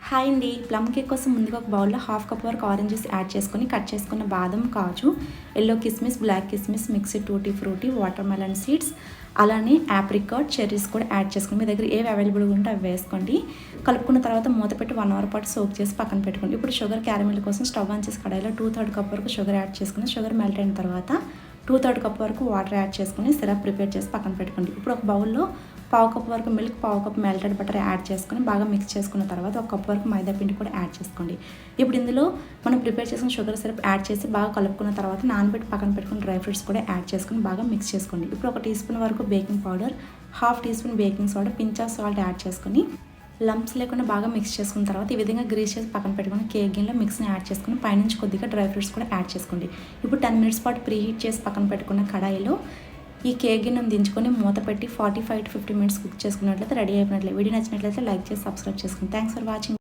Hi అండి. Plum cake కోసం ముందుగా ఒక బౌల్లో హాఫ్ కప్ వరకు ఆరెంజ్ జ్యూస్ యాడ్ చేసుకొని కట్ చేసుకున్న బాదం, కాజు, ఎల్లో కిస్మిస్, బ్లాక్ కిస్మిస్, mixed tutti frutti, watermelon seeds, అలానే ఆప్రికాట్, చెర్రీస్ కూడా యాడ్ చేసుకుని మీ దగ్గర ఏవి అవైలబుల్గా ఉంటే అవి వేసుకోండి. కలుపుకున్న తర్వాత మూత పెట్టి 1 అవర్ పాటు సోక్ చేసి పక్కన పెట్టుకోండి. ఇప్పుడు షుగర్ క్యారమిల్ కోసం స్టవ్ ఆన్ చేసి కడాయిలో 2/3 కప్ వరకు షుగర్ యాడ్ చేసుకుని షుగర్ మెల్ట్ అయిన తర్వాత 2/3 కప్ వరకు వాటర్ యాడ్ చేసుకుని సిరప్ ప్రిపేర్ చేసి పక్కన పెట్టుకోండి. ఇప్పుడు ఒక బౌల్లో 1/2 కప్ వరకు milk, 1/2 cup melted butter add చేసుకొని బాగా మిక్స్ చేసుకున్న తర్వాత 1 కప్ వరకు మైదా పిండి కూడా యాడ్ చేసుకోండి. ఇప్పుడు ఇందులో మనం ప్రిపేర్ చేసిన షుగర్ సిరప్ యాడ్ చేసి బాగా కలుపుకున్న తర్వాత నానబెట్టి పక్కన పెట్టుకున్న డ్రై ఫ్రూట్స్ కూడా యాడ్ చేసుకొని బాగా మిక్స్ చేసుకోండి. ఇప్పుడు 1 టీ స్పూన్ వరకు baking powder, 1/2 teaspoon baking soda, pinch of salt add చేసుకొని లంప్స్ లేకుండా బాగా మిక్స్ చేసుకున్న తర్వాత ఈ విధంగా గ్రీస్ చేసి పక్కన పెట్టుకుని కేక్ గిన్నెలో మిక్స్ని యాడ్ చేసుకుని పైనుంచి కొద్దిగా డ్రై ఫ్రూట్స్ కూడా యాడ్ చేసుకోండి. ఇప్పుడు 10 మినిట్స్ పాటు ప్రీ హీట్ చేసి పక్కన పెట్టుకున్న కడాయిలో ఈ కేక్ గిన్నెను దించుకొని మూత పెట్టి 45 to 50 మినిట్స్ కుక్ చేసుకున్నట్లయితే రెడీ అయిపోయినట్లయితే. వీడియో నచ్చినట్లయితే లైక్ చేసి సబ్స్క్రైబ్ చేసుకోండి. Thanks for watching.